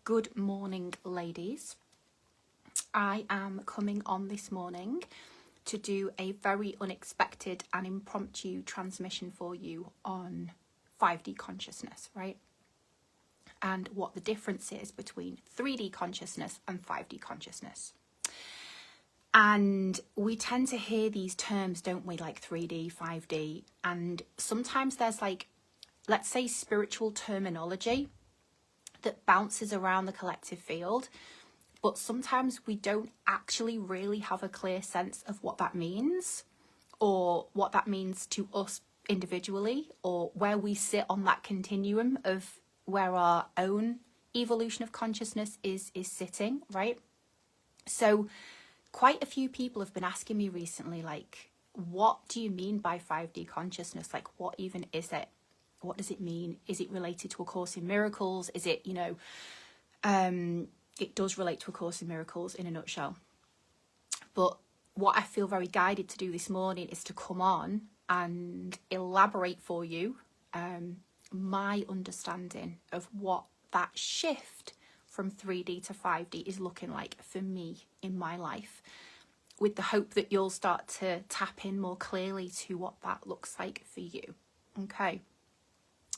Good morning, ladies. I am coming on this morning to do a very unexpected and impromptu transmission for you on 5D consciousness, right? And what the difference is between 3D consciousness and 5D consciousness. And we tend to hear these terms, don't we, like 3D, 5D, and sometimes there's like, let's say, spiritual terminology that bounces around the collective field, but sometimes we don't actually really have a clear sense of what that means, or what that means to us individually, or where we sit on that continuum of where our own evolution of consciousness is sitting, right? So quite a few people have been asking me recently, like, what do you mean by 5D consciousness? Like, what even is it? What does it mean? Is it related to A Course in Miracles? Is it, it does relate to A Course in Miracles in a nutshell. But what I feel very guided to do this morning is to come on and elaborate for you my understanding of what that shift from 3D to 5D is looking like for me in my life, with the hope that you'll start to tap in more clearly to what that looks like for you. Okay.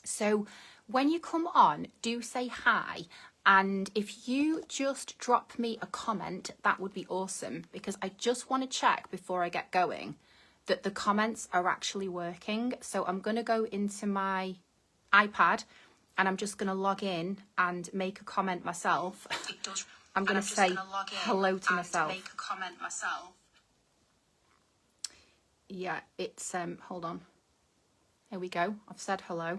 So when you come on, do say hi. And if you just drop me a comment, that would be awesome, because I just want to check before I get going that the comments are actually working. So I'm going to go into my iPad and I'm just going to log in and make a comment myself. I'm going to say hello to myself. Make a comment myself. Yeah, it's hold on. There we go. I've said hello.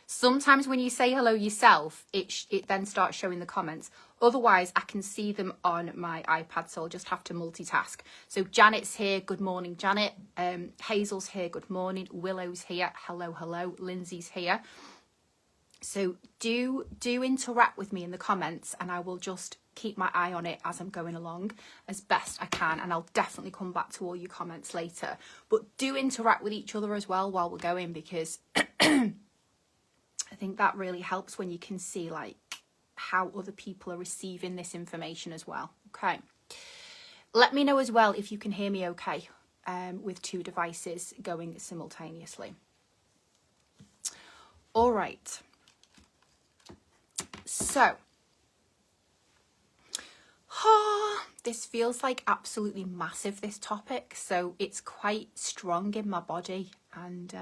Sometimes when you say hello yourself, it then starts showing the comments. Otherwise, I can see them on my iPad, so I'll just have to multitask. So Janet's here. Good morning, Janet. Hazel's here. Good morning. Willow's here. Hello, hello. Lindsay's here. So do interact with me in the comments, and I will just keep my eye on it as I'm going along as best I can, and I'll definitely come back to all your comments later. But do interact with each other as well while we're going, because I think that really helps when you can see like how other people are receiving this information as well. Okay. Let me know as well if you can hear me okay with two devices going simultaneously. All right. So, this feels like absolutely massive, this topic. So it's quite strong in my body, and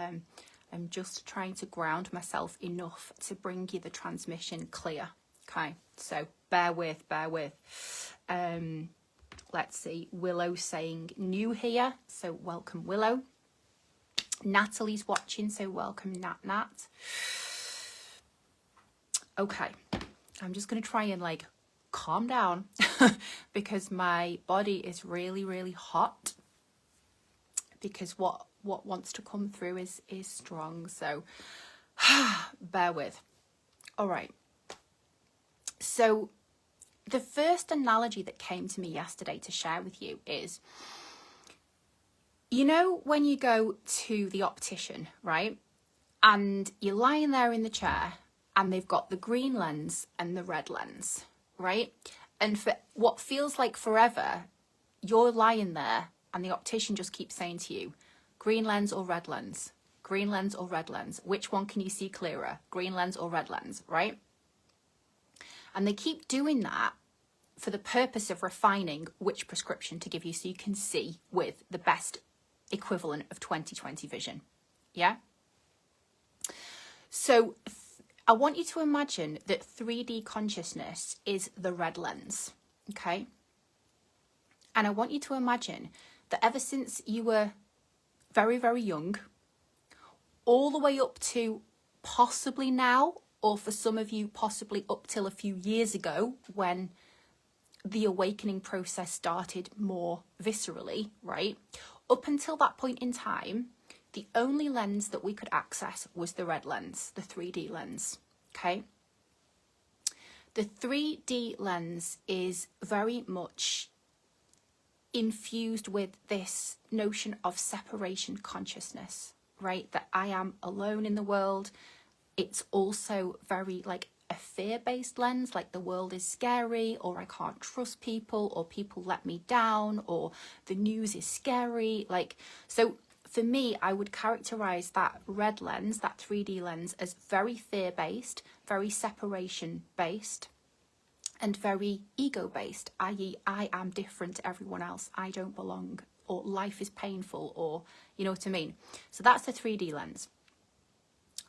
I'm just trying to ground myself enough to bring you the transmission clear. Okay, so bear with. Let's see, Willow saying new here, so welcome Willow. Natalie's watching, so welcome Nat. Okay, I'm just going to try and like calm down because my body is really, really hot, because what wants to come through is strong. So bear with. All right. So the first analogy that came to me yesterday to share with you is, when you go to the optician, right? And you're lying there in the chair and they've got the green lens and the red lens, right? And for what feels like forever, you're lying there and the optician just keeps saying to you, green lens or red lens, green lens or red lens. Which one can you see clearer, green lens or red lens, right? And they keep doing that for the purpose of refining which prescription to give you so you can see with the best equivalent of 20/20 vision. Yeah? So I want you to imagine that 3D consciousness is the red lens, okay? And I want you to imagine that ever since you were very, very young, all the way up to possibly now, or for some of you, possibly up till a few years ago, when the awakening process started more viscerally, right? Up until that point in time, the only lens that we could access was the red lens, the 3D lens, okay? The 3D lens is very much infused with this notion of separation consciousness, right? That I am alone in the world. It's also very like a fear-based lens, like the world is scary, or I can't trust people, or people let me down, or the news is scary. Like, so for me, I would characterize that red lens, that 3D lens, as very fear-based, very separation-based, and very ego-based, i.e. I am different to everyone else, I don't belong, or life is painful, or you know what I mean. So that's the 3D lens.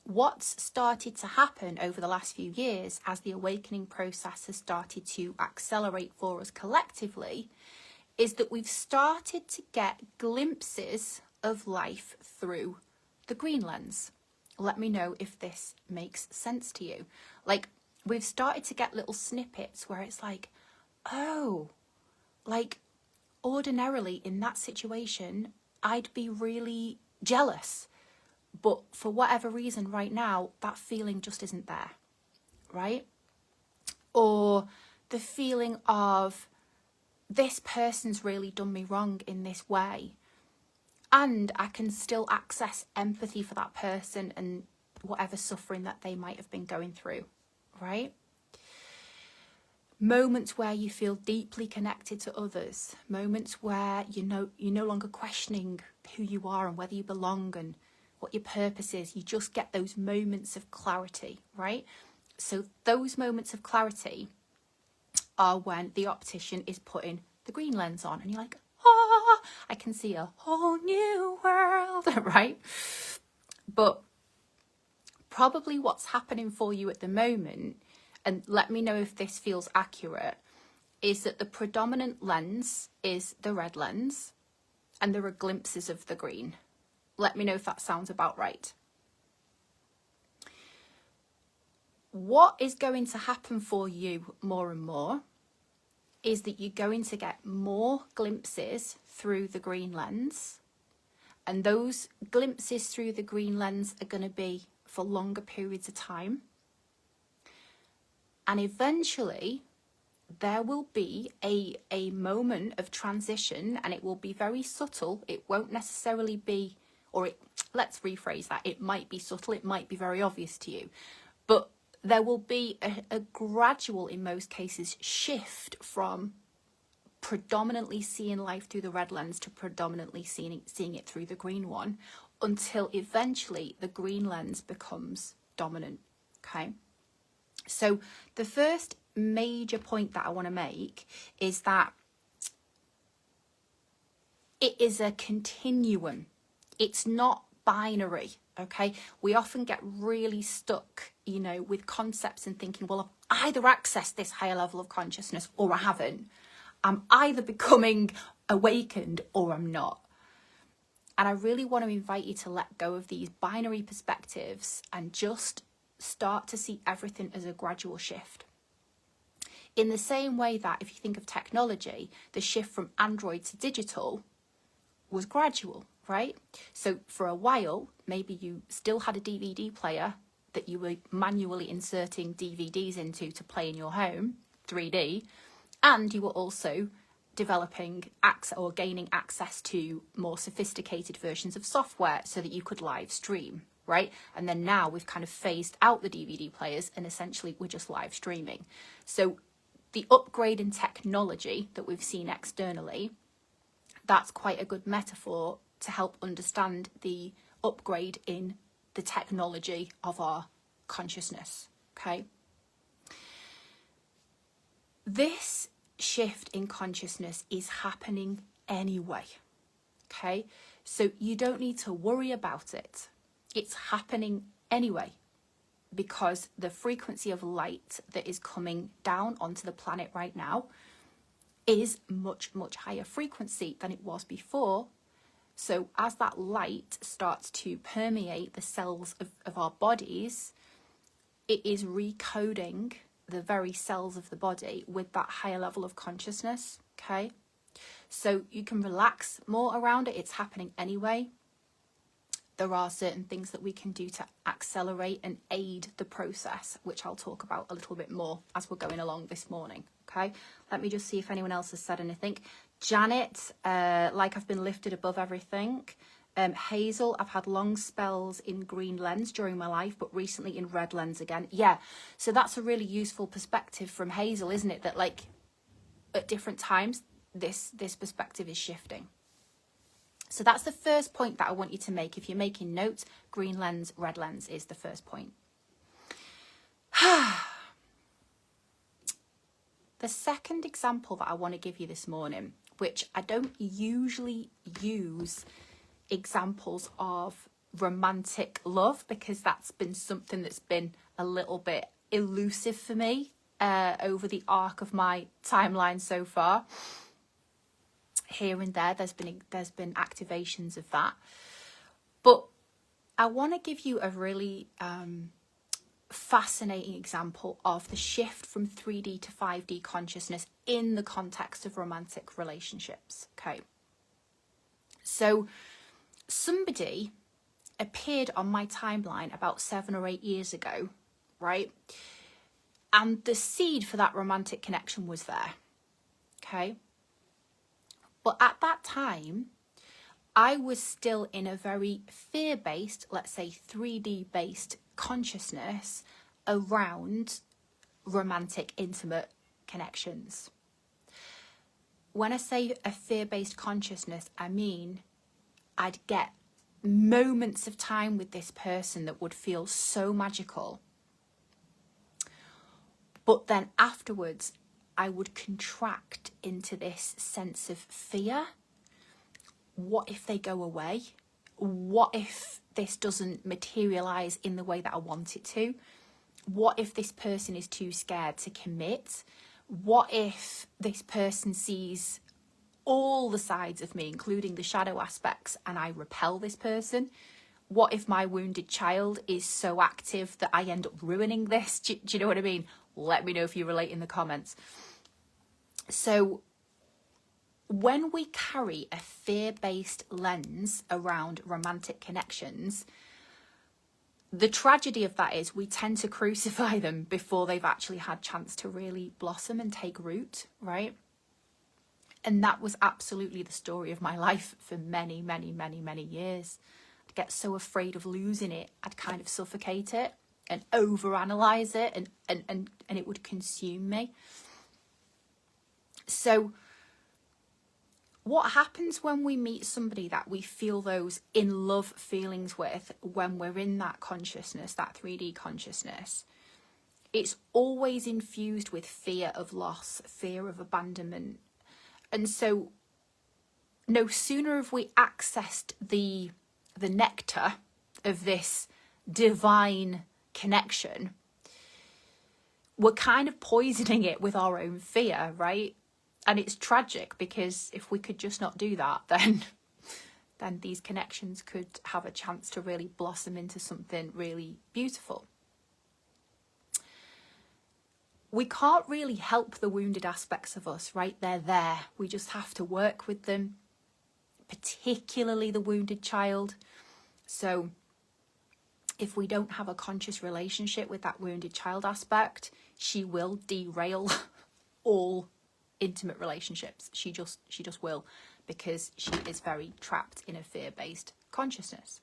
What's started to happen over the last few years as the awakening process has started to accelerate for us collectively is that we've started to get glimpses of life through the green lens. Let me know if this makes sense to you. Like, we've started to get little snippets where it's like, oh, like ordinarily in that situation, I'd be really jealous. But for whatever reason right now, that feeling just isn't there, right? Or the feeling of this person's really done me wrong in this way. And I can still access empathy for that person and whatever suffering that they might have been going through, right? Moments where you feel deeply connected to others. Moments where you're no longer questioning who you are and whether you belong and what your purpose is. You just get those moments of clarity, right? So those moments of clarity are when the optician is putting the green lens on and you're like, oh, I can see a whole new world, right? But probably what's happening for you at the moment, and let me know if this feels accurate, is that the predominant lens is the red lens and there are glimpses of the green. Let me know if that sounds about right. What is going to happen for you more and more is that you're going to get more glimpses through the green lens. And those glimpses through the green lens are going to be for longer periods of time. And eventually there will be a moment of transition, and it will be very subtle. It won't necessarily be, let's rephrase that. It might be subtle, it might be very obvious to you, but there will be a gradual, in most cases, shift from predominantly seeing life through the red lens to predominantly seeing it through the green one, until eventually the green lens becomes dominant, okay? So the first major point that I want to make is that it is a continuum. It's not binary, okay? We often get really stuck, with concepts and thinking, well, I've either accessed this higher level of consciousness or I haven't. I'm either becoming awakened or I'm not. And I really want to invite you to let go of these binary perspectives and just start to see everything as a gradual shift. In the same way that if you think of technology, the shift from Android to digital was gradual, right? So for a while, maybe you still had a DVD player that you were manually inserting DVDs into to play in your home, 3D, and you were also developing access or gaining access to more sophisticated versions of software so that you could live stream, right? And then now we've kind of phased out the DVD players and essentially we're just live streaming. So the upgrade in technology that we've seen externally, that's quite a good metaphor to help understand the upgrade in the technology of our consciousness, okay? This shift in consciousness is happening anyway, okay? So you don't need to worry about it. It's happening anyway, because the frequency of light that is coming down onto the planet right now is much, much higher frequency than it was before. So as that light starts to permeate the cells of our bodies, it is recoding the very cells of the body with that higher level of consciousness, okay? So you can relax more around it. It's happening anyway. There are certain things that we can do to accelerate and aid the process, which I'll talk about a little bit more as we're going along this morning, okay? Let me just see if anyone else has said anything. Janet, like I've been lifted above everything. Hazel, I've had long spells in green lens during my life, but recently in red lens again. Yeah, so that's a really useful perspective from Hazel, isn't it? That like at different times, this perspective is shifting. So that's the first point that I want you to make. If you're making notes, green lens, red lens is the first point. The second example that I want to give you this morning, which I don't usually use examples of romantic love because that's been something that's been a little bit elusive for me over the arc of my timeline so far. Here and there, there's been activations of that, but I want to give you a really fascinating example of the shift from 3D to 5D consciousness in the context of romantic relationships. Okay, so somebody appeared on my timeline about 7 or 8 years ago, right? And the seed for that romantic connection was there. Okay. But at that time, I was still in a very fear-based, let's say 3D-based consciousness around romantic, intimate connections. When I say a fear-based consciousness, I mean I'd get moments of time with this person that would feel so magical. But then afterwards, I would contract into this sense of fear. What if they go away? What if this doesn't materialize in the way that I want it to? What if this person is too scared to commit? What if this person sees all the sides of me, including the shadow aspects, and I repel this person? What if my wounded child is so active that I end up ruining this? Do you know what I mean? Let me know if you relate in the comments. So when we carry a fear-based lens around romantic connections, the tragedy of that is we tend to crucify them before they've actually had chance to really blossom and take root, right? And that was absolutely the story of my life for many, many, many, many years. I'd get so afraid of losing it, I'd kind of suffocate it and overanalyze it, and it would consume me. So what happens when we meet somebody that we feel those in love feelings with, when we're in that consciousness, that 3D consciousness? It's always infused with fear of loss, fear of abandonment. And so no sooner have we accessed the nectar of this divine connection, we're kind of poisoning it with our own fear, right? And it's tragic, because if we could just not do that, then these connections could have a chance to really blossom into something really beautiful. We can't really help the wounded aspects of us, right? They're there. We just have to work with them, particularly the wounded child. So if we don't have a conscious relationship with that wounded child aspect, she will derail all intimate relationships. She just will, because she is very trapped in a fear-based consciousness.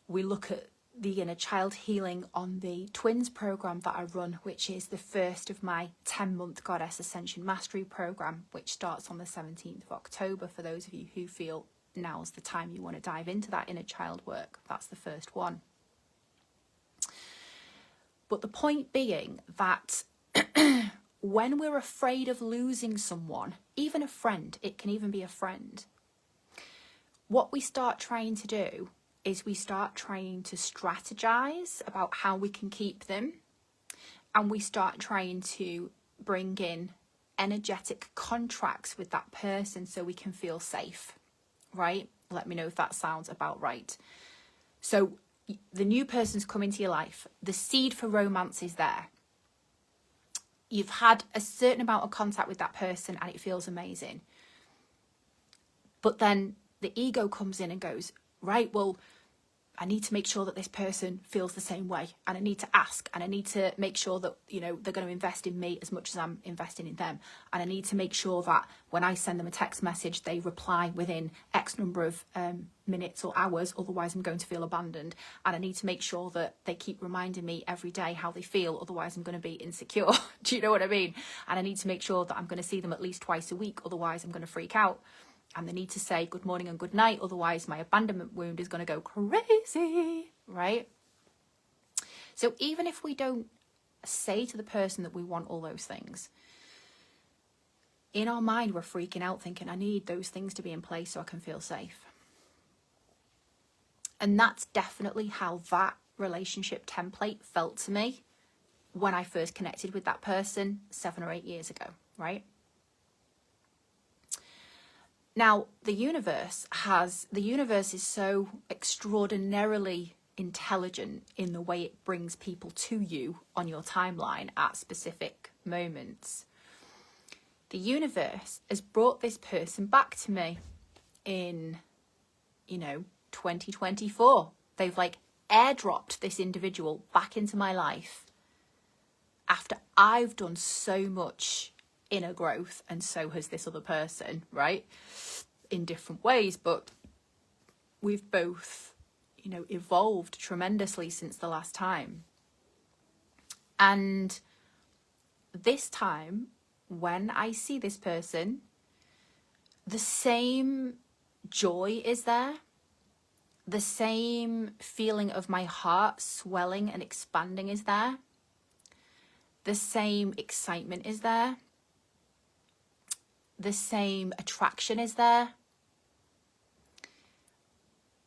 We look at the inner child healing on the twins program that I run, which is the first of my 10-month Goddess Ascension Mastery program, which starts on the 17th of October. For those of you who feel now's the time you want to dive into that inner child work, that's the first one. But the point being that when we're afraid of losing someone, even a friend, it can even be a friend, what we start trying to do is we start trying to strategize about how we can keep them, and we start trying to bring in energetic contracts with that person so we can feel safe, right? Let me know if that sounds about right. So the new person's come into your life, the seed for romance is there. You've had a certain amount of contact with that person and it feels amazing. But then the ego comes in and goes, right, well, I need to make sure that this person feels the same way, and I need to ask, and I need to make sure that, you know, they're going to invest in me as much as I'm investing in them, and I need to make sure that when I send them a text message, they reply within X number of minutes or hours, otherwise I'm going to feel abandoned, and I need to make sure that they keep reminding me every day how they feel, otherwise I'm going to be insecure. Do you know what I mean? And I need to make sure that I'm going to see them at least twice a week, otherwise I'm going to freak out. And they need to say good morning and good night, otherwise my abandonment wound is going to go crazy, right? So even if we don't say to the person that we want all those things, in our mind we're freaking out thinking, I need those things to be in place so I can feel safe. And that's definitely how that relationship template felt to me when I first connected with that person 7 or 8 years ago, right? Now, the universe is so extraordinarily intelligent in the way it brings people to you on your timeline at specific moments. The universe has brought this person back to me in, 2024. They've like airdropped this individual back into my life after I've done so much inner growth, and so has this other person, right? In different ways, but we've both, evolved tremendously since the last time. And this time, when I see this person, the same joy is there, the same feeling of my heart swelling and expanding is there, the same excitement is there, the same attraction is there.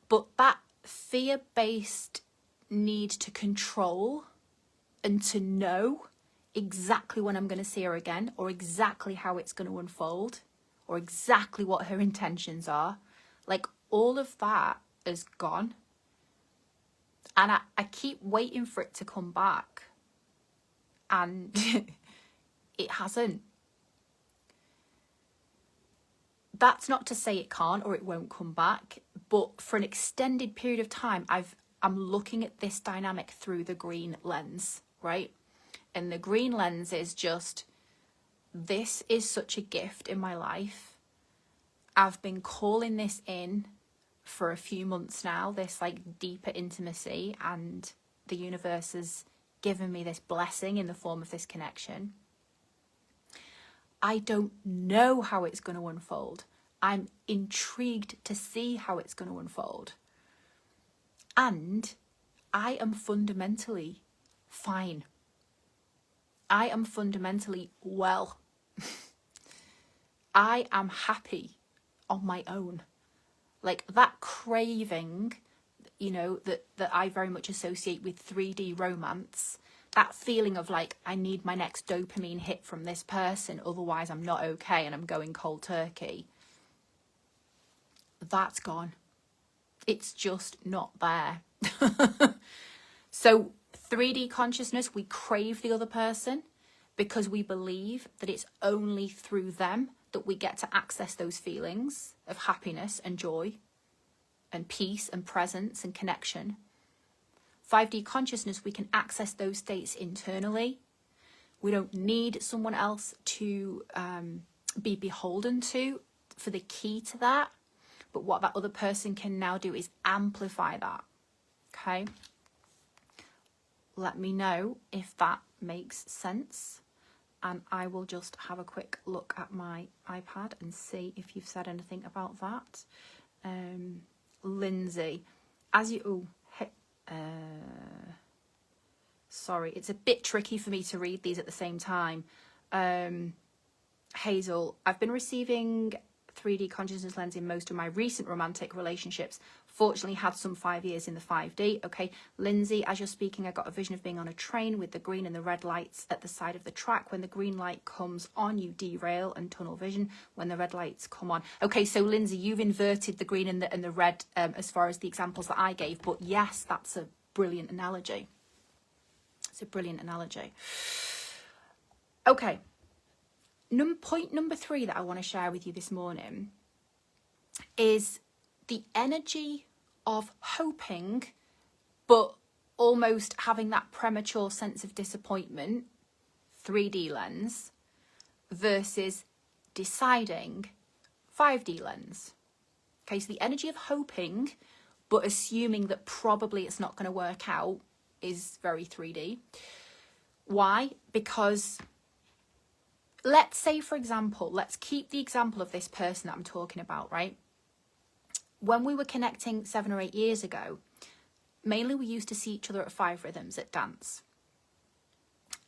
But that fear-based need to control and to know exactly when I'm going to see her again, or exactly how it's going to unfold, or exactly what her intentions are, like all of that is gone. And I keep waiting for it to come back, and it hasn't. That's not to say it can't or it won't come back, but for an extended period of time, I'm looking at this dynamic through the green lens, right? And the green lens is just, this is such a gift in my life. I've been calling this in for a few months now, this like deeper intimacy, and the universe has given me this blessing in the form of this connection. I don't know how it's going to unfold. I'm intrigued to see how it's going to unfold. And I am fundamentally fine. I am fundamentally well. I am happy on my own. Like that craving, that I very much associate with 3D romance, that feeling of like, I need my next dopamine hit from this person, otherwise I'm not okay and I'm going cold turkey. That's gone. It's just not there. So 3D consciousness, we crave the other person because we believe that it's only through them that we get to access those feelings of happiness and joy and peace and presence and connection. 5D consciousness, we can access those states internally. We don't need someone else to be beholden to for the key to that. But what that other person can now do is amplify that. Okay? Let me know if that makes sense. And I will just have a quick look at my iPad and see if you've said anything about that. Lindsay, sorry, it's a bit tricky for me to read these at the same time. Hazel, I've been receiving 3D consciousness lens in most of my recent romantic relationships. Fortunately, had some 5 years in the 5D. Okay, Lindsay, as you're speaking, I got a vision of being on a train with the green and the red lights at the side of the track. When the green light comes on, you derail and tunnel vision. When the red lights come on. Okay, so Lindsay, you've inverted the green and the red as far as the examples that I gave. But yes, that's a brilliant analogy. It's a brilliant analogy. Okay. Point number 3 that I want to share with you this morning is the energy of hoping but almost having that premature sense of disappointment, 3D lens, versus deciding, 5D lens. Okay, so the energy of hoping, but assuming that probably it's not going to work out, is very 3D. Why? Because let's say, for example, let's keep the example of this person that I'm talking about, right? When we were connecting 7 or 8 years ago, mainly we used to see each other at 5 Rhythms at dance.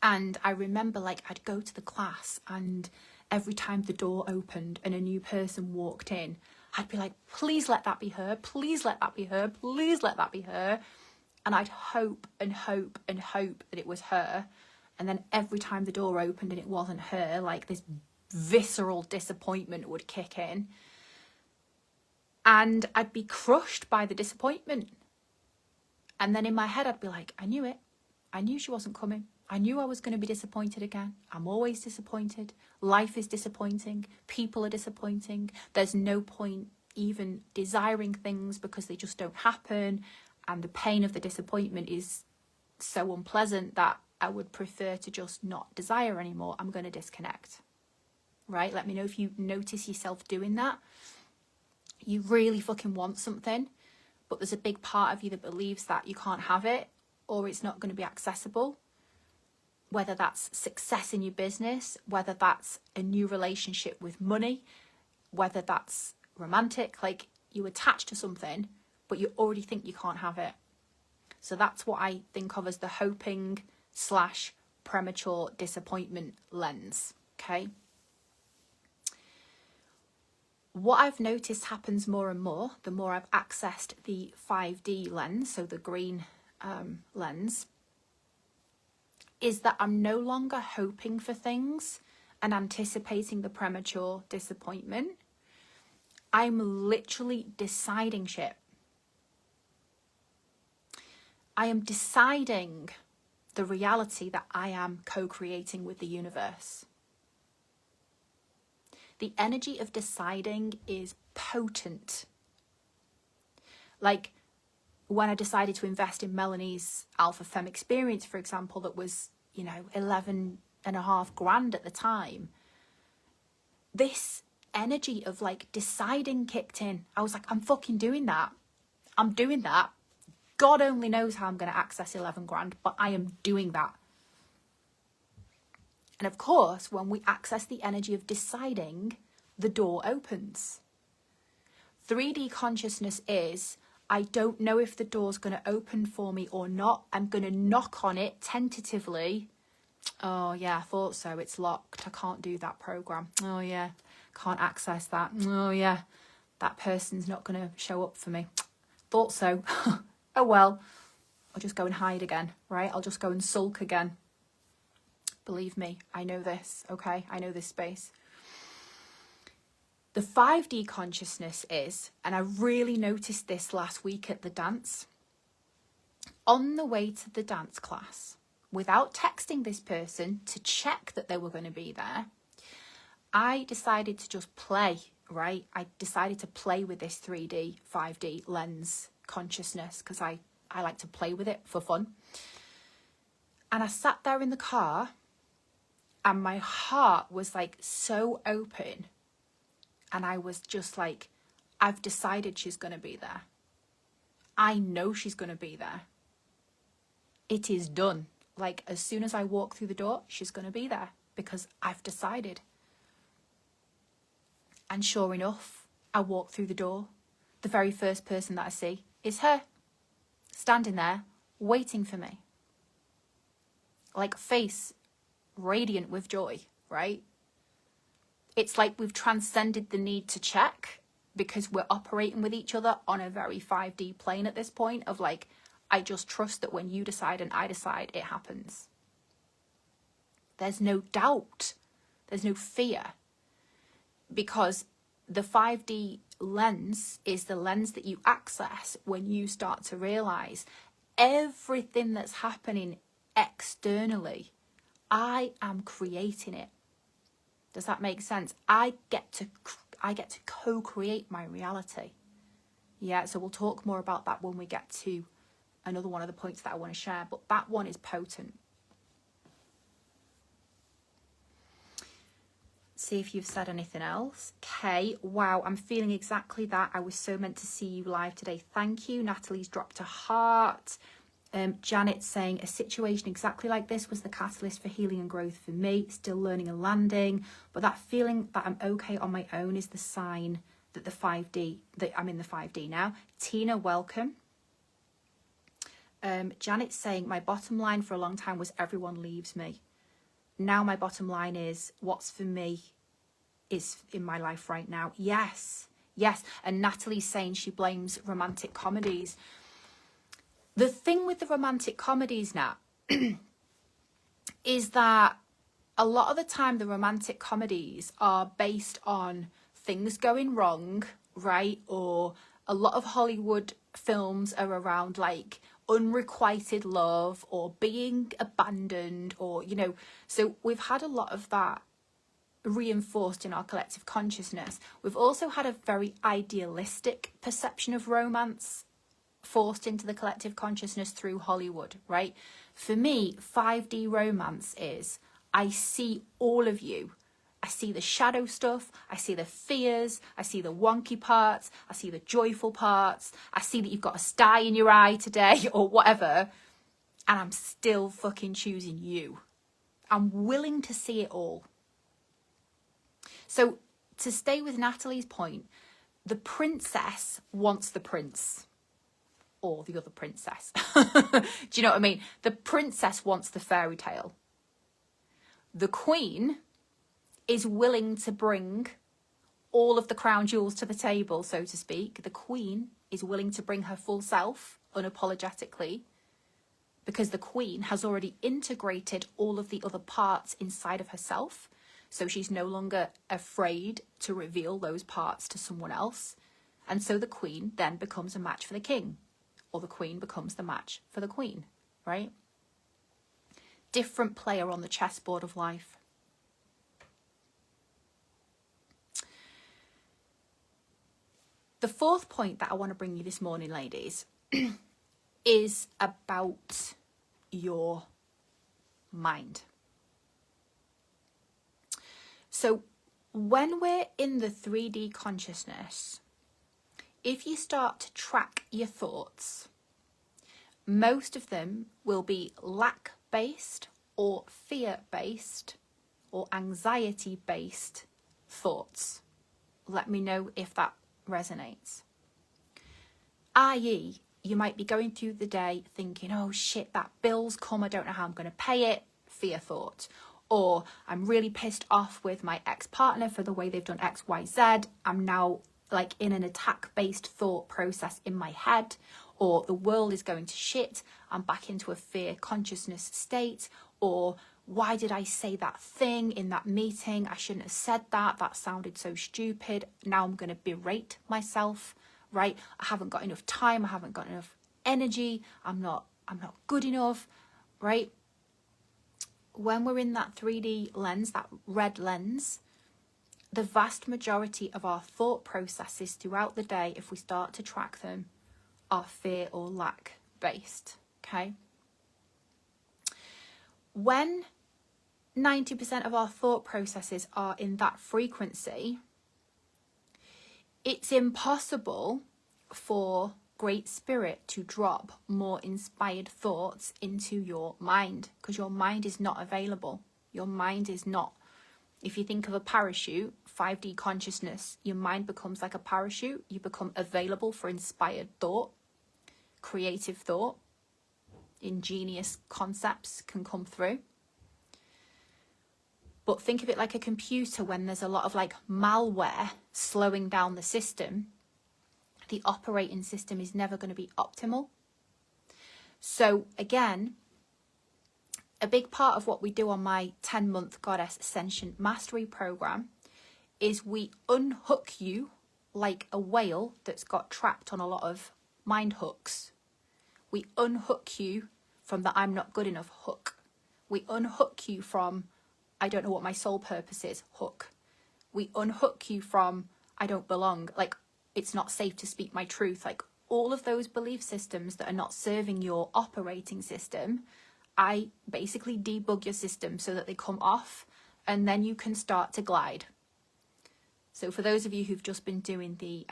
And I remember, like, I'd go to the class, and every time the door opened and a new person walked in, I'd be like, please let that be her, please let that be her, please let that be her. And I'd hope and hope and hope that it was her. And then every time the door opened and it wasn't her, like, this visceral disappointment would kick in. And I'd be crushed by the disappointment. And then in my head, I'd be like, I knew it. I knew she wasn't coming. I knew I was going to be disappointed again. I'm always disappointed. Life is disappointing. People are disappointing. There's no point even desiring things because they just don't happen. And the pain of the disappointment is so unpleasant that I would prefer to just not desire anymore. I'm going to disconnect. Right? Let me know if you notice yourself doing that. You really fucking want something, but there's a big part of you that believes that you can't have it or it's not going to be accessible. Whether that's success in your business, whether that's a new relationship with money, whether that's romantic, like you attach to something, but you already think you can't have it. So that's what I think of as the hoping / premature disappointment lens, okay? What I've noticed happens more and more, the more I've accessed the 5D lens, so the green lens, is that I'm no longer hoping for things and anticipating the premature disappointment. I'm literally deciding shit. I am deciding the reality that I am co-creating with the universe. The energy of deciding is potent. Like, when I decided to invest in Melanie's Alpha Femme experience, for example, that was, 11.5 grand at the time, this energy of like deciding kicked in. I was like, I'm fucking doing that. I'm doing that. God only knows how I'm going to access 11 grand, but I am doing that. And of course, when we access the energy of deciding, the door opens. 3D consciousness is, I don't know if the door's going to open for me or not. I'm going to knock on it tentatively. Oh, yeah, I thought so. It's locked. I can't do that program. Oh, yeah, can't access that. Oh, yeah, that person's not going to show up for me. Thought so. Oh, well, I'll just go and hide again, right? I'll just go and sulk again. Believe me, I know this, okay? I know this space. The 5D consciousness is, and I really noticed this last week at the dance, on the way to the dance class, without texting this person to check that they were going to be there, I decided to just play, right? I decided to play with this 3D, 5D lens consciousness because I like to play with it for fun. And I sat there in the car and my heart was like so open. And I was just like, I've decided she's going to be there. I know she's going to be there. It is done. Like, as soon as I walk through the door, she's going to be there because I've decided. And sure enough, I walk through the door. The very first person that I see is her, standing there, waiting for me. Like, face radiant with joy, right? It's like we've transcended the need to check because we're operating with each other on a very 5D plane at this point of like, I just trust that when you decide and I decide, it happens. There's no doubt. There's no fear. Because the 5D lens is the lens that you access when you start to realize everything that's happening externally, I am creating it. Does that make sense? I get to co-create my reality. Yeah, so we'll talk more about that when we get to another one of the points that I want to share, but that one is potent. See if you've said anything else. Kay, wow, I'm feeling exactly that. I was so meant to see you live today. Thank you. Natalie's dropped a heart. Janet saying, a situation exactly like this was the catalyst for healing and growth for me. Still learning and landing, but that feeling that I'm okay on my own is the sign that that I'm in the 5D now. Tina, welcome. Janet saying, my bottom line for a long time was everyone leaves me. Now my bottom line is what's for me is in my life right now. Yes. And Natalie's saying she blames romantic comedies. The thing with the romantic comedies now is that a lot of the time the romantic comedies are based on things going wrong, right? Or a lot of Hollywood films are around like unrequited love or being abandoned, or, you know, so we've had a lot of that reinforced in our collective consciousness. We've also had a very idealistic perception of romance forced into the collective consciousness through Hollywood, right? For me, 5D romance is, I see all of you. I see the shadow stuff, I see the fears, I see the wonky parts, I see the joyful parts, I see that you've got a sty in your eye today or whatever, and I'm still fucking choosing you. I'm willing to see it all. So to stay with Natalie's point, the princess wants the prince. Or the other princess. Do you know what I mean? The princess wants the fairy tale. The queen is willing to bring all of the crown jewels to the table, so to speak. The queen is willing to bring her full self unapologetically, because the queen has already integrated all of the other parts inside of herself. So she's no longer afraid to reveal those parts to someone else. And so the queen then becomes a match for the king, or the queen becomes the match for the queen, right? Different player on the chessboard of life. The fourth point that I want to bring you this morning, ladies, is about your mind. So when we're in the 3D consciousness, if you start to track your thoughts, most of them will be lack-based or fear-based or anxiety-based thoughts. Let me know if that resonates. i.e., you might be going through the day thinking, oh shit, that bill's come, I don't know how I'm going to pay it, fear thought. Or I'm really pissed off with my ex-partner for the way they've done X, Y, Z. I'm now like in an attack-based thought process in my head. Or the world is going to shit, I'm back into a fear consciousness state. Or why did I say that thing in that meeting? I shouldn't have said that. That sounded so stupid. Now I'm going to berate myself, right? I haven't got enough time. I haven't got enough energy. I'm not good enough, right? When we're in that 3D lens, that red lens, the vast majority of our thought processes throughout the day, if we start to track them, are fear or lack based, okay? When 90% of our thought processes are in that frequency, it's impossible for Great Spirit to drop more inspired thoughts into your mind, because your mind is not available. Your mind is not, if you think of a parachute, 5D consciousness, your mind becomes like a parachute. You become available for inspired thought, creative thought, ingenious concepts can come through. But think of it like a computer. When there's a lot of like malware slowing down the system, the operating system is never going to be optimal. So again, a big part of what we do on my 10-month Goddess Ascension Mastery Program is we unhook you like a whale that's got trapped on a lot of mind hooks. We unhook you from the I'm not good enough hook. We unhook you from I don't know what my soul purpose is hook. We unhook you from I don't belong, like it's not safe to speak my truth, like all of those belief systems that are not serving your operating system, I basically debug your system so that they come off, and then you can start to glide. So for those of you who've just been doing the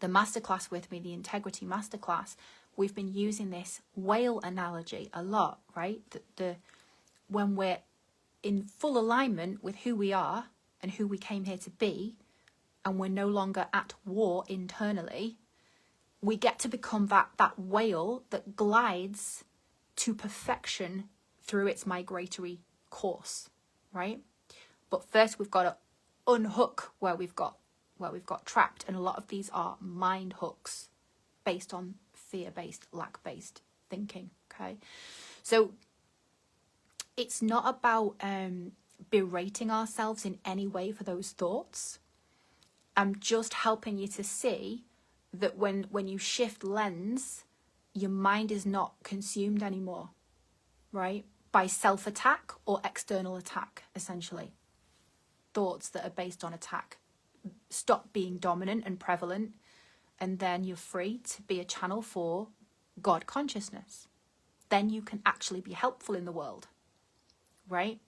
masterclass with me, the integrity masterclass, we've been using this whale analogy a lot, right? When we're in full alignment with who we are and who we came here to be, and we're no longer at war internally, we get to become that whale that glides to perfection through its migratory course, right? But first we've got to unhook where we've got trapped, and a lot of these are mind hooks based on fear-based, lack-based thinking. Okay, so it's not about berating ourselves in any way for those thoughts. I'm just helping you to see that when you shift lens, your mind is not consumed anymore, right? By self-attack or external attack, essentially. Thoughts that are based on attack stop being dominant and prevalent, and then you're free to be a channel for God consciousness. Then you can actually be helpful in the world, right?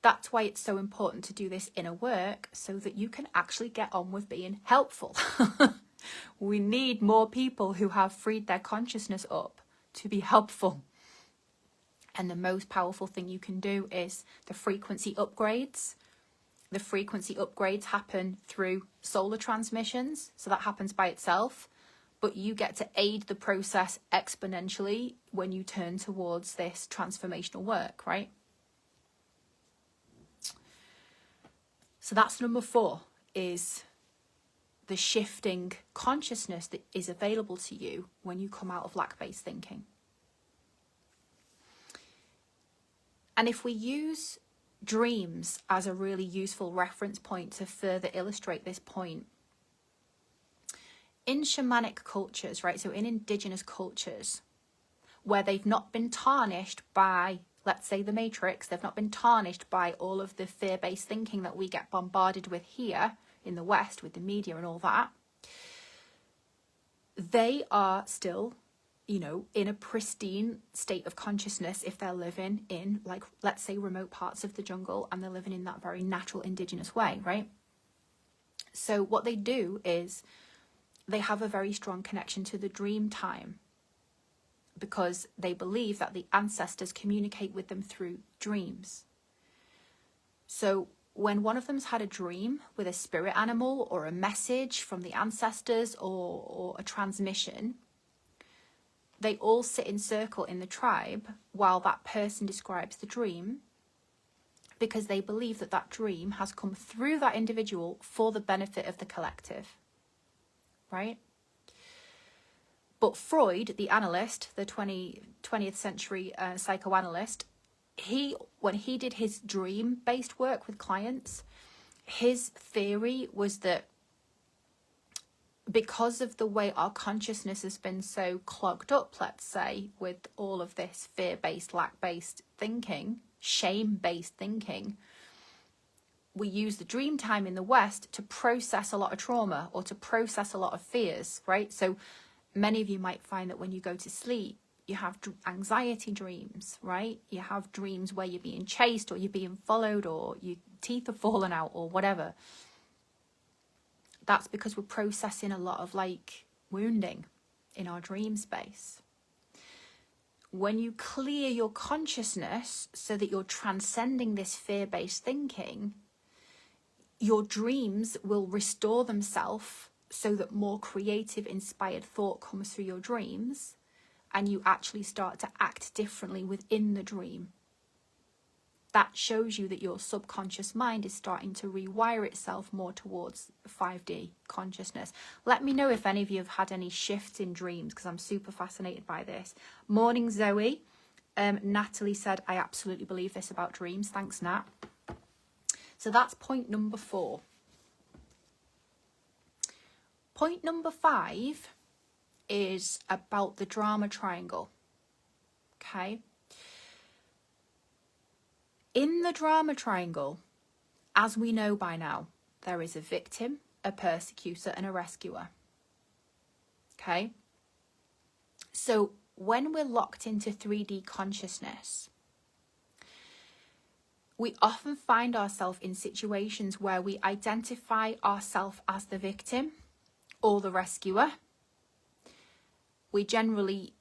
That's why it's so important to do this inner work, so that you can actually get on with being helpful. We need more people who have freed their consciousness up to be helpful. And the most powerful thing you can do is the frequency upgrades. The frequency upgrades happen through solar transmissions, so that happens by itself. But you get to aid the process exponentially when you turn towards this transformational work, right? So that's number 4, is the shifting consciousness that is available to you when you come out of lack-based thinking. And if we use dreams as a really useful reference point to further illustrate this point, in shamanic cultures, right, so in indigenous cultures, where they've not been tarnished by, let's say, the Matrix, they've not been tarnished by all of the fear-based thinking that we get bombarded with here in the West with the media and all that, they are still, you know, in a pristine state of consciousness if they're living in, like, let's say, remote parts of the jungle, and they're living in that very natural indigenous way, right? So what they do is they have a very strong connection to the dream time, because they believe that the ancestors communicate with them through dreams. So when one of them's had a dream with a spirit animal or a message from the ancestors or a transmission, they all sit in circle in the tribe while that person describes the dream, because they believe that that dream has come through that individual for the benefit of the collective, right? But Freud, the analyst, the 20th century psychoanalyst, when he did his dream-based work with clients, his theory was that because of the way our consciousness has been so clogged up, let's say, with all of this fear-based, lack-based thinking, shame-based thinking, we use the dream time in the West to process a lot of trauma or to process a lot of fears, right? So many of you might find that when you go to sleep, you have anxiety dreams, right? You have dreams where you're being chased or you're being followed or your teeth are falling out or whatever. That's because we're processing a lot of like wounding in our dream space. When you clear your consciousness so that you're transcending this fear-based thinking, your dreams will restore themselves so that more creative, inspired thought comes through your dreams, and you actually start to act differently within the dream. That shows you that your subconscious mind is starting to rewire itself more towards 5D consciousness. Let me know if any of you have had any shifts in dreams, because I'm super fascinated by this. Morning, Zoe. Natalie said, I absolutely believe this about dreams. Thanks, Nat. So that's point number 4. Point number 5 is about the drama triangle. Okay. In the drama triangle, as we know by now, there is a victim, a persecutor, and a rescuer. Okay? So when we're locked into 3D consciousness, we often find ourselves in situations where we identify ourselves as the victim or the rescuer. We generally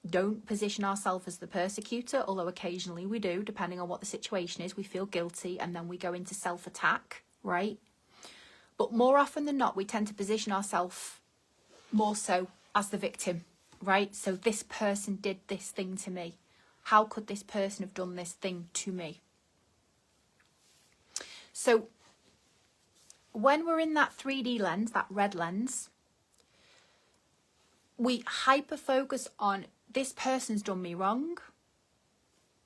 don't position ourselves as the persecutor, although occasionally we do, depending on what the situation is. We feel guilty and then we go into self-attack, right? But more often than not, we tend to position ourselves more so as the victim, right? So this person did this thing to me. How could this person have done this thing to me? So when we're in that 3D lens, that red lens, we hyper focus on this person's done me wrong.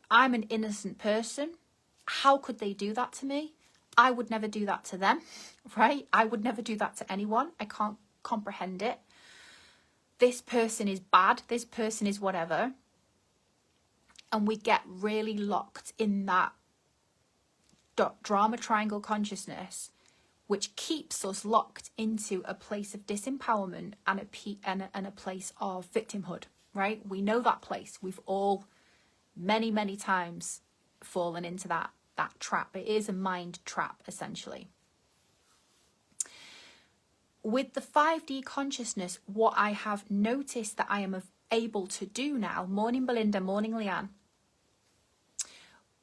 I'm an innocent person. How could they do that to me? I would never do that to them, right? I would never do that to anyone. I can't comprehend it. This person is bad. This person is whatever. And we get really locked in that drama triangle consciousness, which keeps us locked into a place of disempowerment and a place of victimhood, right? We know that place. We've all many, many times fallen into that trap. It is a mind trap, essentially. With the 5D consciousness, what I have noticed that I am able to do now, morning Belinda, morning Leanne,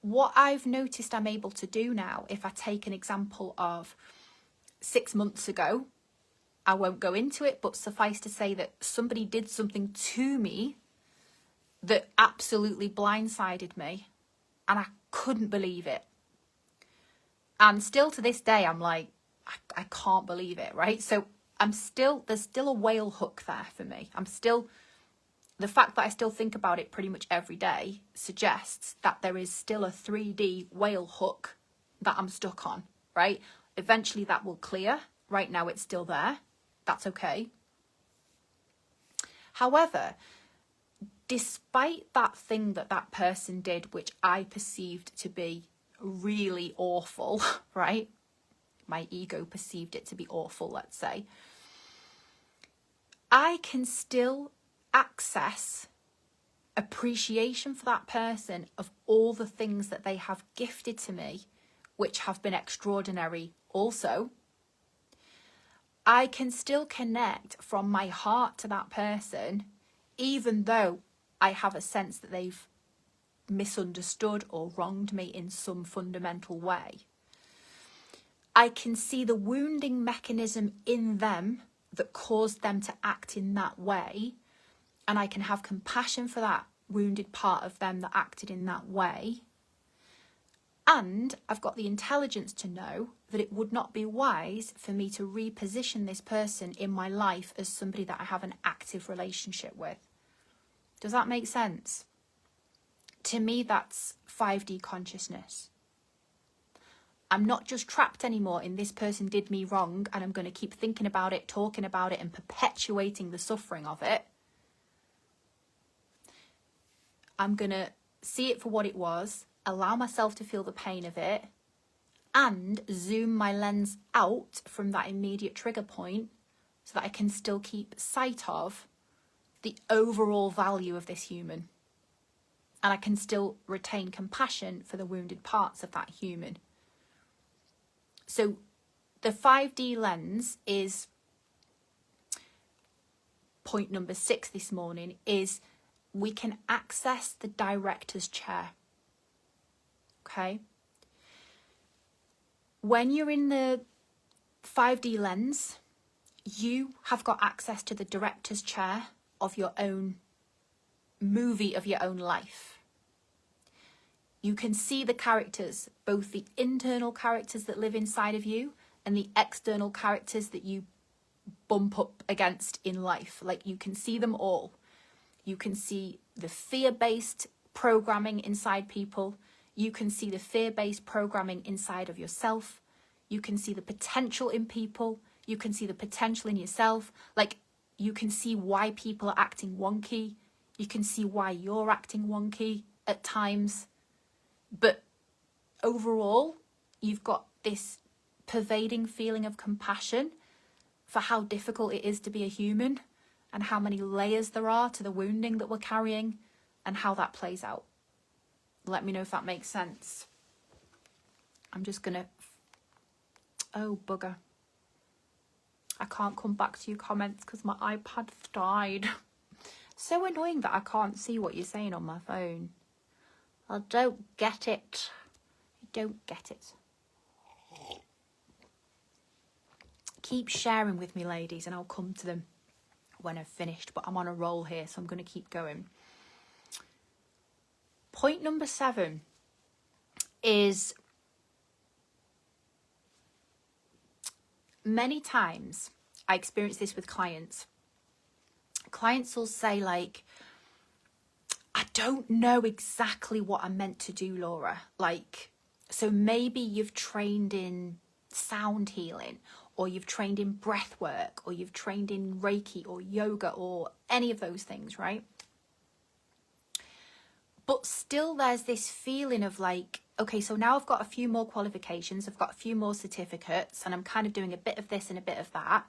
what I've noticed I'm able to do now, if I take an example of 6 months ago, I won't go into it, but suffice to say that somebody did something to me that absolutely blindsided me, and I couldn't believe it. And still to this day, I'm like, I can't believe it, right? So there's still a whale hook there for me. The fact that I still think about it pretty much every day suggests that there is still a 3D whale hook that I'm stuck on, right? Eventually that will clear. Right now it's still there. That's okay. However, despite that thing that person did, which I perceived to be really awful, right? My ego perceived it to be awful, let's say. I can still access appreciation for that person of all the things that they have gifted to me, which have been extraordinary also. I can still connect from my heart to that person, even though I have a sense that they've misunderstood or wronged me in some fundamental way. I can see the wounding mechanism in them that caused them to act in that way, and I can have compassion for that wounded part of them that acted in that way. And I've got the intelligence to know that it would not be wise for me to reposition this person in my life as somebody that I have an active relationship with. Does that make sense? To me, that's 5D consciousness. I'm not just trapped anymore in this person did me wrong and I'm going to keep thinking about it, talking about it and perpetuating the suffering of it. I'm going to see it for what it was, allow myself to feel the pain of it, and zoom my lens out from that immediate trigger point so that I can still keep sight of the overall value of this human. And I can still retain compassion for the wounded parts of that human. So the 5D lens is point number 6 this morning, is we can access the director's chair. Okay? When you're in the 5D lens, you have got access to the director's chair of your own movie of your own life. You can see the characters, both the internal characters that live inside of you and the external characters that you bump up against in life. Like, you can see them all. You can see the fear-based programming inside people. You can see the fear-based programming inside of yourself. You can see the potential in people. You can see the potential in yourself. Like, you can see why people are acting wonky. You can see why you're acting wonky at times. But overall, you've got this pervading feeling of compassion for how difficult it is to be a human and how many layers there are to the wounding that we're carrying and how that plays out. Let me know if that makes sense. I'm just going to... Oh, bugger. I can't come back to your comments because my iPad's died. So annoying that I can't see what you're saying on my phone. I don't get it. I don't get it. Keep sharing with me, ladies, and I'll come to them when I've finished. But I'm on a roll here, so I'm going to keep going. Point number 7 is many times I experience this with clients. Clients will say like, I don't know exactly what I'm meant to do, Laura. Like, so maybe you've trained in sound healing, or you've trained in breath work, or you've trained in Reiki or yoga or any of those things, right? But still there's this feeling of like, okay, so now I've got a few more qualifications, I've got a few more certificates, and I'm kind of doing a bit of this and a bit of that.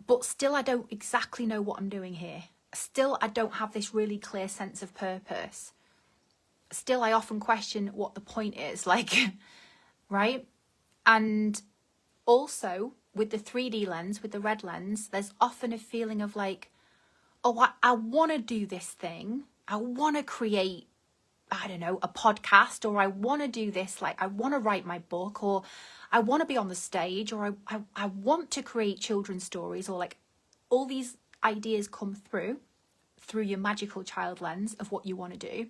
But still I don't exactly know what I'm doing here. Still I don't have this really clear sense of purpose. Still I often question what the point is, like, right? And also with the 3D lens, with the red lens, there's often a feeling of like, oh, I want to do this thing. I want to create, I don't know, a podcast, or I want to do this, like I want to write my book, or I want to be on the stage, or I want to create children's stories, or like all these ideas come through your magical child lens of what you want to do.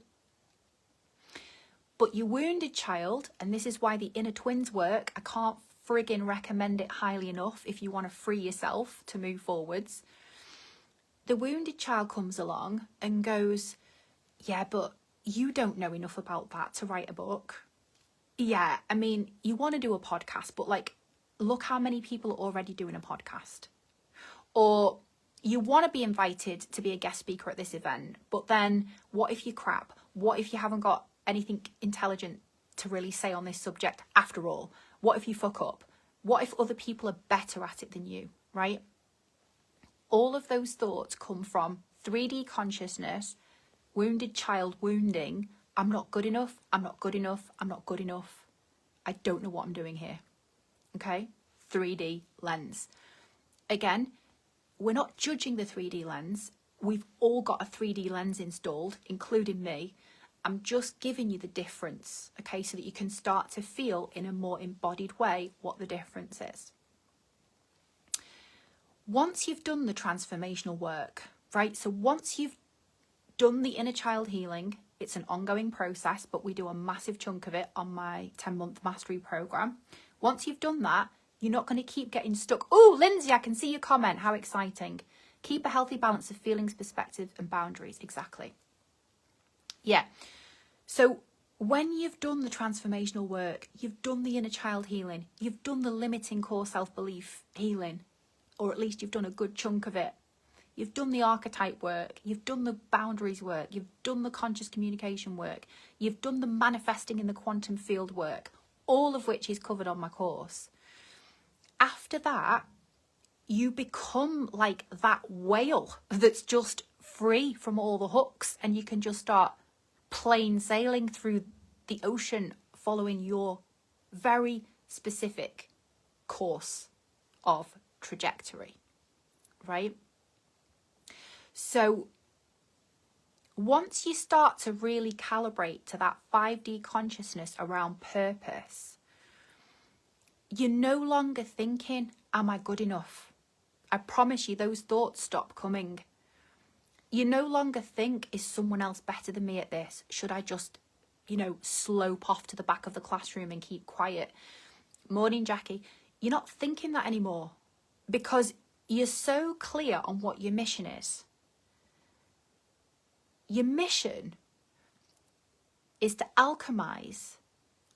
But your wounded child, and this is why the inner twins work, I can't friggin' recommend it highly enough if you want to free yourself to move forwards. The wounded child comes along and goes, yeah, but you don't know enough about that to write a book. Yeah, I mean, you want to do a podcast, but like, look how many people are already doing a podcast. Or you want to be invited to be a guest speaker at this event, but then what if you're crap? What if you haven't got anything intelligent to really say on this subject after all? What if you fuck up? What if other people are better at it than you, right? All of those thoughts come from 3D consciousness, wounded child wounding. I'm not good enough. I'm not good enough. I'm not good enough. I don't know what I'm doing here. Okay? 3D lens. Again, we're not judging the 3D lens. We've all got a 3D lens installed, including me. I'm just giving you the difference, okay, so that you can start to feel in a more embodied way what the difference is. Once you've done the transformational work, right, so once you've done the inner child healing, it's an ongoing process, but we do a massive chunk of it on my 10-month mastery program. Once you've done that, you're not going to keep getting stuck. Oh, Lindsay, I can see your comment. How exciting. Keep a healthy balance of feelings, perspective, and boundaries. Exactly. Yeah. So when you've done the transformational work, you've done the inner child healing, you've done the limiting core self-belief healing, or at least you've done a good chunk of it. You've done the archetype work, you've done the boundaries work, you've done the conscious communication work, you've done the manifesting in the quantum field work, all of which is covered on my course. After that, you become like that whale that's just free from all the hooks, and you can just start plain sailing through the ocean following your very specific course of trajectory, right? So once you start to really calibrate to that 5D consciousness around purpose, you're no longer thinking, am I good enough? I promise you those thoughts stop coming. You no longer think, is someone else better than me at this? Should I just, slope off to the back of the classroom and keep quiet? Morning, Jackie. You're not thinking that anymore because you're so clear on what your mission is. Your mission is to alchemize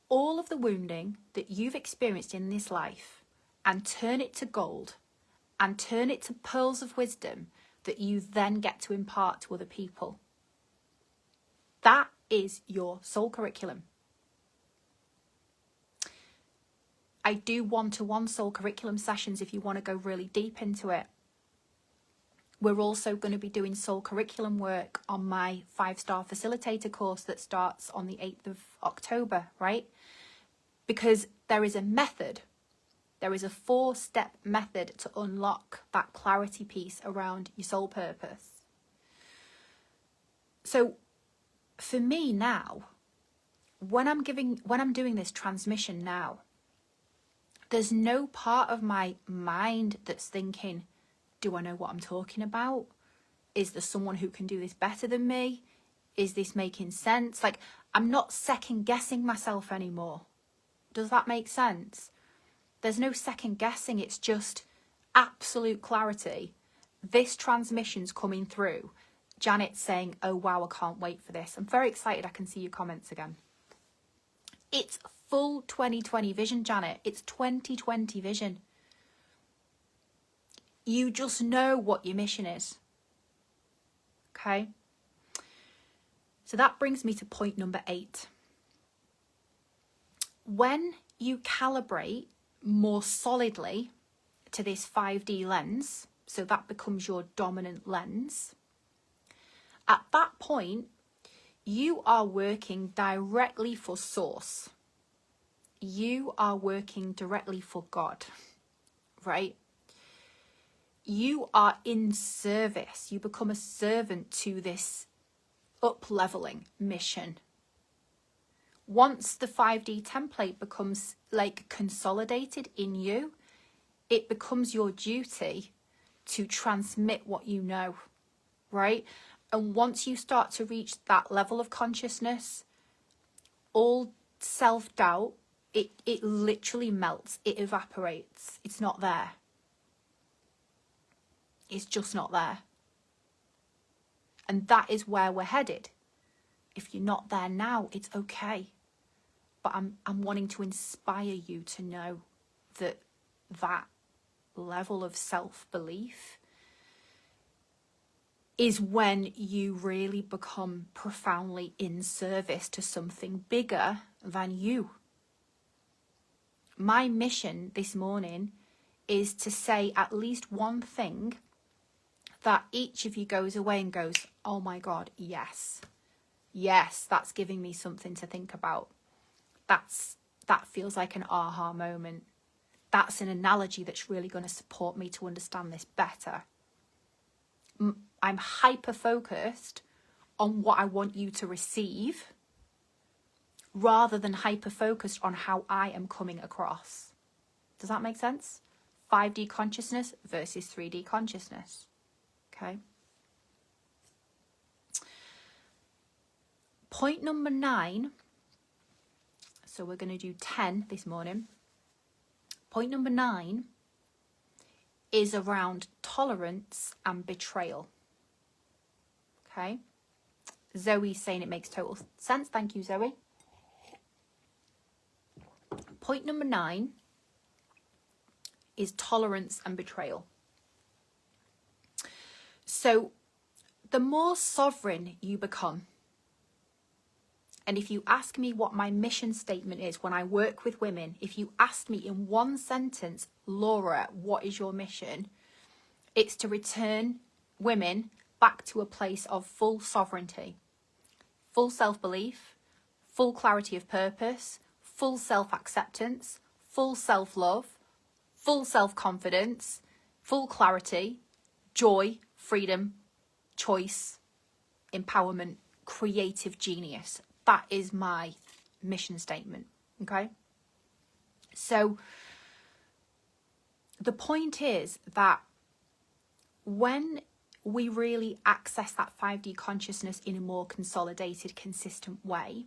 all of the wounding that you've experienced in this life and turn it to gold and turn it to pearls of wisdom that you then get to impart to other people. That is your soul curriculum. I do one-to-one soul curriculum sessions if you want to go really deep into it. We're also going to be doing soul curriculum work on my 5-star facilitator course that starts on the 8th of October, right? Because there is a method, there is a 4-step method to unlock that clarity piece around your soul purpose. So for me now, when I'm doing this transmission now, there's no part of my mind that's thinking, do I know what I'm talking about? Is there someone who can do this better than me? Is this making sense? Like, I'm not second guessing myself anymore. Does that make sense? There's no second guessing. It's just absolute clarity. This transmission's coming through. Janet's saying, oh wow, I can't wait for this. I'm very excited. I can see your comments again. It's full 2020 vision, Janet. It's 2020 vision. You just know what your mission is. Okay? So that brings me to point number 8. When you calibrate more solidly to this 5D lens, so that becomes your dominant lens, at that point, you are working directly for source. You are working directly for God, right? You are in service. You become a servant to this up-leveling mission. Once the 5D template becomes like consolidated in you, it becomes your duty to transmit what you know, right? And once you start to reach that level of consciousness, all self-doubt, it literally melts, it evaporates. It's not there. It's just not there. And that is where we're headed. If you're not there now, it's okay. But I'm wanting to inspire you to know that that level of self-belief is when you really become profoundly in service to something bigger than you. My mission this morning is to say at least one thing that each of you goes away and goes, oh my God, yes. Yes, that's giving me something to think about. That feels like an aha moment. That's an analogy that's really going to support me to understand this better. I'm hyper-focused on what I want you to receive rather than hyper-focused on how I am coming across. Does that make sense? 5D consciousness versus 3D consciousness. Okay. Point number 9. So we're going to do 10 this morning. Point number 9 is around tolerance and betrayal. Okay. Zoe's saying it makes total sense. Thank you, Zoe. Point number 9 is tolerance and betrayal. So the more sovereign you become, and if you ask me what my mission statement is when I work with women, if you ask me in one sentence, Laura, what is your mission? It's to return women back to a place of full sovereignty, full self-belief, full clarity of purpose, full self-acceptance, full self-love, full self-confidence, full clarity, joy, freedom, choice, empowerment, creative genius. That is my mission statement, okay? So the point is that when we really access that 5D consciousness in a more consolidated, consistent way,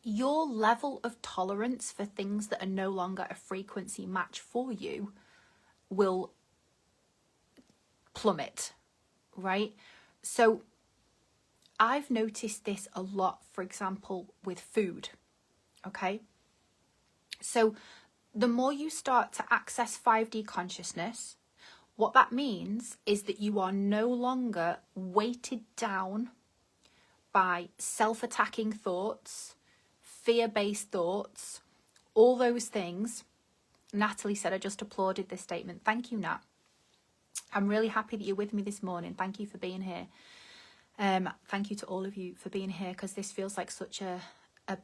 your level of tolerance for things that are no longer a frequency match for you will plummet, right? So I've noticed this a lot, for example, with food, okay? So the more you start to access 5D consciousness, what that means is that you are no longer weighted down by self-attacking thoughts, fear-based thoughts, all those things. Natalie said, I just applauded this statement. Thank you, Nat. I'm really happy that you're with me this morning. Thank you for being here. Thank you to all of you for being here, because this feels like such a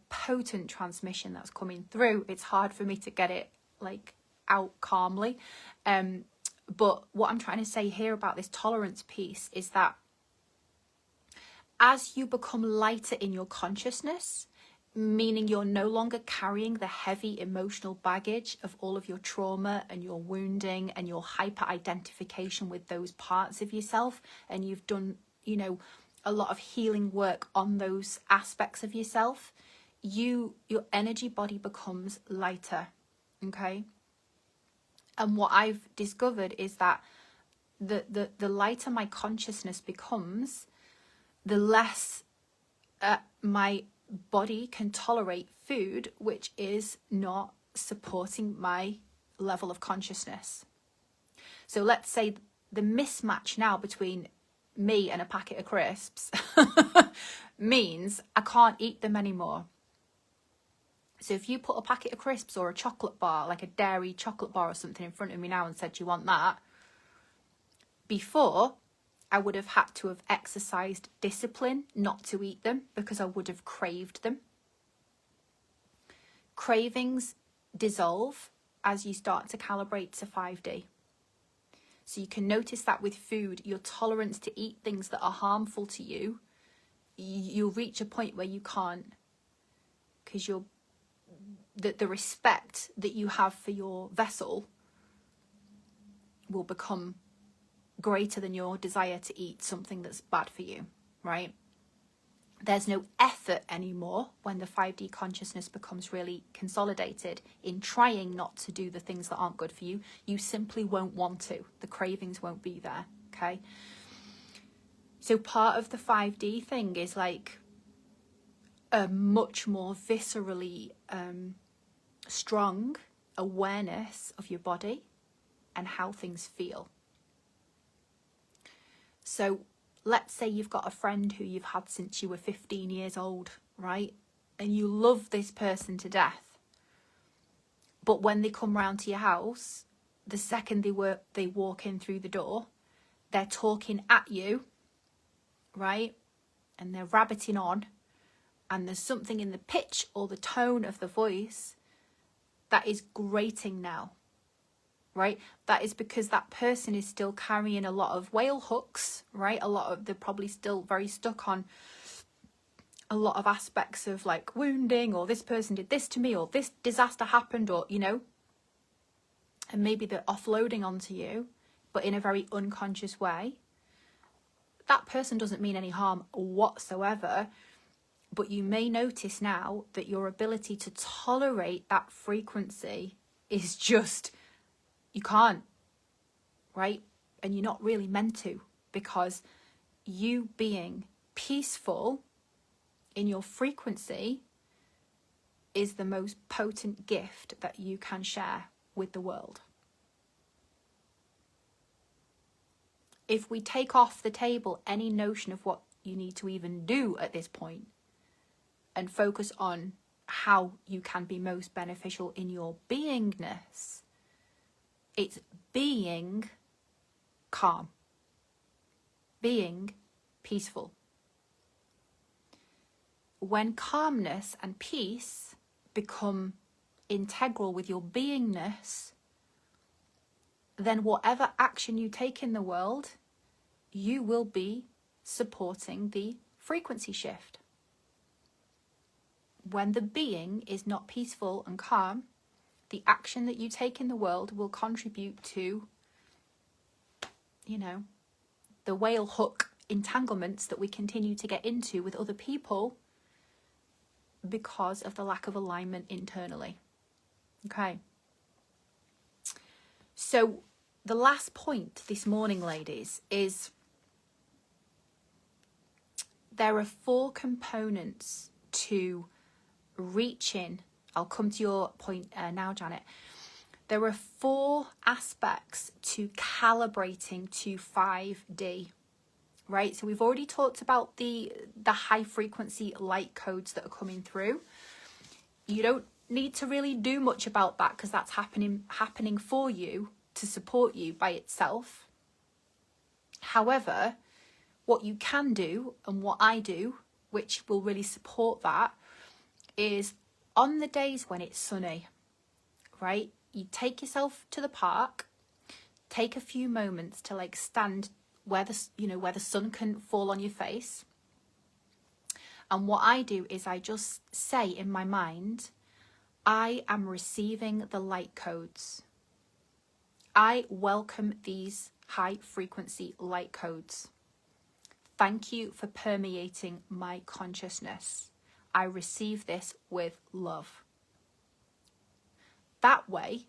potent transmission that's coming through. It's hard for me to get it like out calmly. But what I'm trying to say here about this tolerance piece is that as you become lighter in your consciousness, meaning you're no longer carrying the heavy emotional baggage of all of your trauma and your wounding and your hyper identification with those parts of yourself, and you've done, you know, a lot of healing work on those aspects of yourself, your energy body becomes lighter. Okay. And what I've discovered is that the lighter my consciousness becomes, the less my body can tolerate food which is not supporting my level of consciousness. So let's say the mismatch now between me and a packet of crisps means I can't eat them anymore. So if you put a packet of crisps or a chocolate bar, like a dairy chocolate bar or something, in front of me now and said, "Do you want that?" Before, I would have had to have exercised discipline not to eat them because I would have craved them. Cravings dissolve as you start to calibrate to 5D. So you can notice that with food, your tolerance to eat things that are harmful to you, you'll reach a point where you can't, because the respect that you have for your vessel will become greater than your desire to eat something that's bad for you, right? There's no effort anymore when the 5D consciousness becomes really consolidated in trying not to do the things that aren't good for you. You simply won't want to. The cravings won't be there, okay? So part of the 5D thing is like a much more viscerally strong awareness of your body and how things feel. So let's say you've got a friend who you've had since you were 15 years old, right? And you love this person to death. But when they come round to your house, the second they walk in through the door, they're talking at you, right? And they're rabbiting on. And there's something in the pitch or the tone of the voice that is grating now, right? That is because that person is still carrying a lot of whale hooks, right? They're probably still very stuck on a lot of aspects of like wounding, or this person did this to me, or this disaster happened, or, you know, and maybe they're offloading onto you, but in a very unconscious way. That person doesn't mean any harm whatsoever, but you may notice now that your ability to tolerate that frequency is just, you can't, right? And you're not really meant to, because you being peaceful in your frequency is the most potent gift that you can share with the world. If we take off the table any notion of what you need to even do at this point and focus on how you can be most beneficial in your beingness, it's being calm, being peaceful. When calmness and peace become integral with your beingness, then whatever action you take in the world, you will be supporting the frequency shift. When the being is not peaceful and calm, the action that you take in the world will contribute to, you know, the whale hook entanglements that we continue to get into with other people because of the lack of alignment internally. Okay. So the last point this morning, ladies, is there are 4 components to reaching. I'll come to your point now, Janet. There are 4 aspects to calibrating to 5D, right? So we've already talked about the high frequency light codes that are coming through. You don't need to really do much about that because that's happening for you to support you by itself. However, what you can do, and what I do, which will really support that, is on the days when it's sunny, right? You take yourself to the park, take a few moments to like stand where the sun can fall on your face. And what I do is I just say in my mind, I am receiving the light codes. I welcome these high frequency light codes. Thank you for permeating my consciousness. I receive this with love. That way,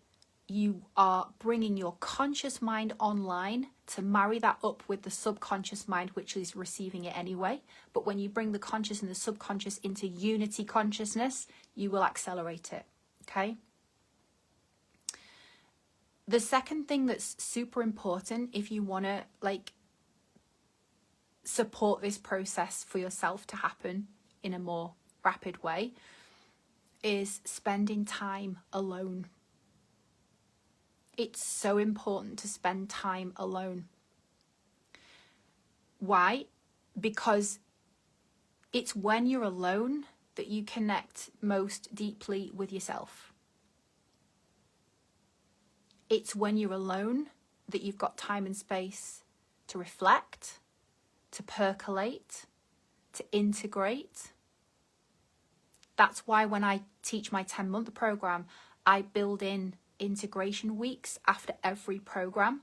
you are bringing your conscious mind online to marry that up with the subconscious mind, which is receiving it anyway. But when you bring the conscious and the subconscious into unity consciousness, you will accelerate it, okay? The second thing that's super important if you want to like support this process for yourself to happen in a more rapid way is spending time alone. It's so important to spend time alone. Why? Because it's when you're alone that you connect most deeply with yourself. It's when you're alone that you've got time and space to reflect, to percolate, to integrate. That's why when I teach my 10-month program, I build in integration weeks after every program,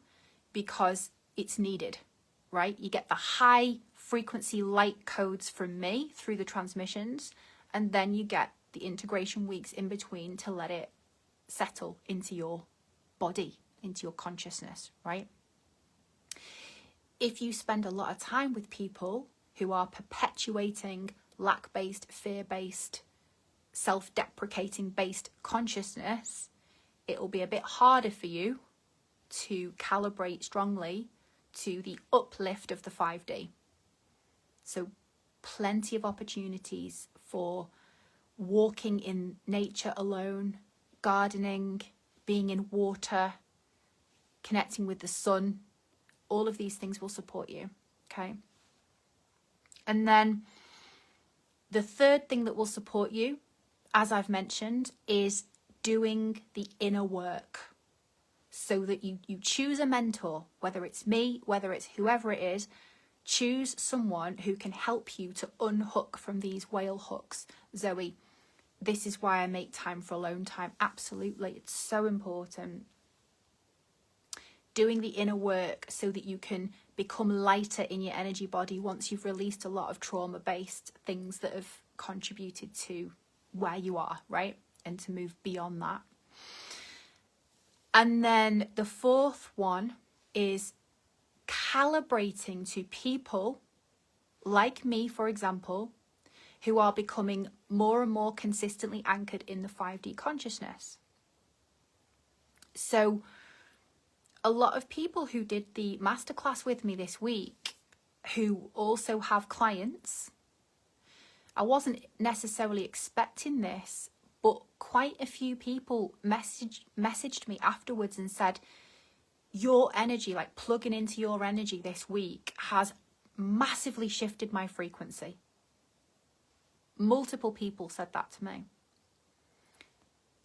because it's needed, right? You get the high frequency light codes from me through the transmissions, and then you get the integration weeks in between to let it settle into your body, into your consciousness, right? If you spend a lot of time with people who are perpetuating lack-based, fear-based, self-deprecating based consciousness, it will be a bit harder for you to calibrate strongly to the uplift of the 5D. So plenty of opportunities for walking in nature alone, gardening, being in water, connecting with the sun. All of these things will support you, okay? And then the third thing that will support you, as I've mentioned, is doing the inner work, so that you choose a mentor, whether it's me, whether it's whoever it is. Choose someone who can help you to unhook from these whale hooks. Zoe, this is why I make time for alone time. Absolutely, it's so important. Doing the inner work so that you can become lighter in your energy body once you've released a lot of trauma-based things that have contributed to where you are, right? And to move beyond that. And then the fourth one is calibrating to people like me, for example, who are becoming more and more consistently anchored in the 5D consciousness. So a lot of people who did the masterclass with me this week, who also have clients, I wasn't necessarily expecting this, but quite a few people messaged me afterwards and said, your energy, like plugging into your energy this week, has massively shifted my frequency. Multiple people said that to me.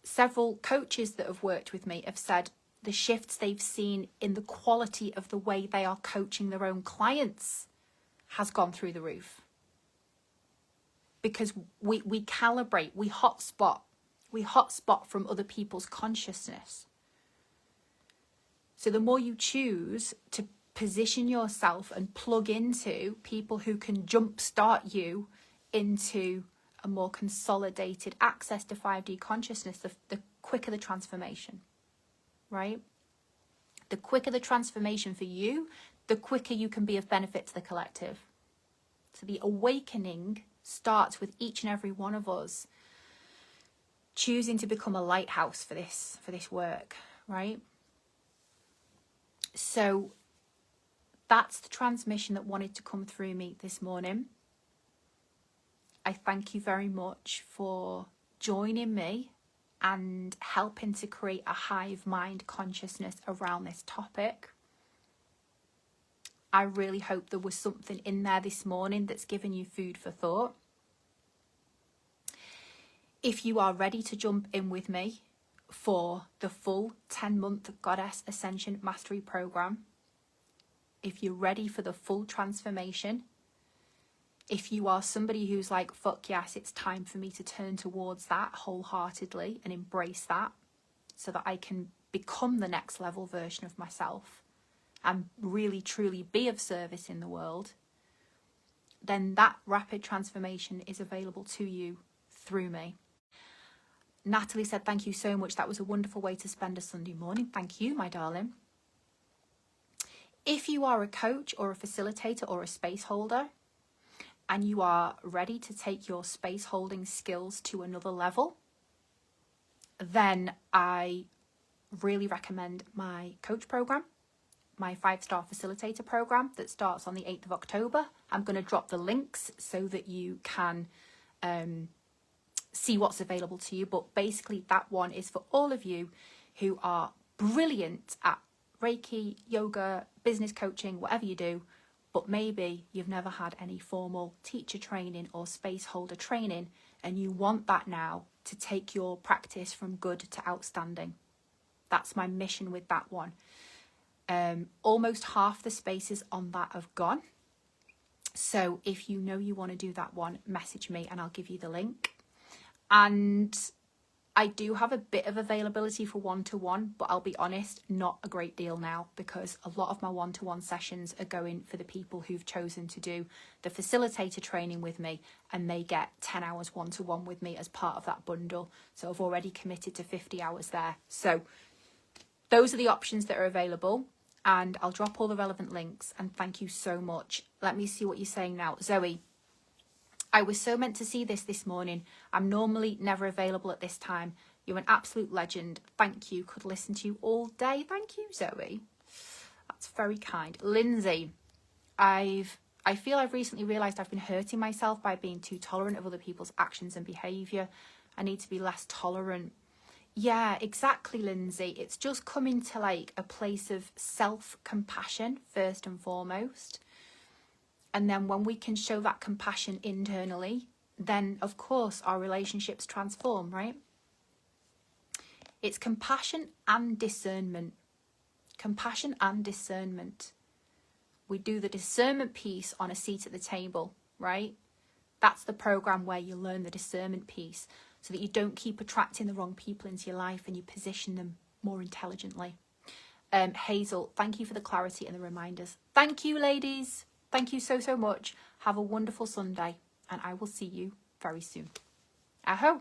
Several coaches that have worked with me have said the shifts they've seen in the quality of the way they are coaching their own clients has gone through the roof. Because we calibrate, we hotspot from other people's consciousness. So the more you choose to position yourself and plug into people who can jumpstart you into a more consolidated access to 5D consciousness, the quicker the transformation, right? The quicker the transformation for you, the quicker you can be of benefit to the collective. So the awakening starts with each and every one of us choosing to become a lighthouse for this work, right? So that's the transmission that wanted to come through me this morning. I thank you very much for joining me and helping to create a hive mind consciousness around this topic. I really hope there was something in there this morning that's given you food for thought. If you are ready to jump in with me for the full 10-month Goddess Ascension Mastery Program, if you're ready for the full transformation, if you are somebody who's like, fuck yes, it's time for me to turn towards that wholeheartedly and embrace that so that I can become the next level version of myself and really truly be of service in the world, then that rapid transformation is available to you through me. Natalie said, thank you so much. That was a wonderful way to spend a Sunday morning. Thank you, my darling. If you are a coach or a facilitator or a space holder and you are ready to take your space holding skills to another level, then I really recommend my coach program, my 5-star facilitator program that starts on the 8th of October. I'm going to drop the links so that you can see what's available to you. But basically that one is for all of you who are brilliant at Reiki, yoga, business coaching, whatever you do, but maybe you've never had any formal teacher training or space holder training, and you want that now to take your practice from good to outstanding. That's my mission with that one. Almost half the spaces on that have gone. So if you know you want to do that one, message me and I'll give you the link. And I do have a bit of availability for one-to-one, but I'll be honest, not a great deal now, because a lot of my one-to-one sessions are going for the people who've chosen to do the facilitator training with me, and they get 10 hours one-to-one with me as part of that bundle. So I've already committed to 50 hours there. So those are the options that are available, and I'll drop all the relevant links. And thank you so much. Let me see what you're saying now. Zoe, I was so meant to see this morning. I'm normally never available at this time. You're an absolute legend. Thank you. Could listen to you all day. Thank you, Zoe. That's very kind. Lindsay, I feel I've recently realised I've been hurting myself by being too tolerant of other people's actions and behaviour. I need to be less tolerant. Yeah, exactly, Lindsay. It's just coming to like a place of self-compassion first and foremost. And then when we can show that compassion internally, then of course our relationships transform, right? It's compassion and discernment. Compassion and discernment. We do the discernment piece on a seat at the table, right? That's the program where you learn the discernment piece so that you don't keep attracting the wrong people into your life and you position them more intelligently. Hazel, thank you for the clarity and the reminders. Thank you, ladies. Thank you so much. Have a wonderful Sunday, and I will see you very soon. Aho.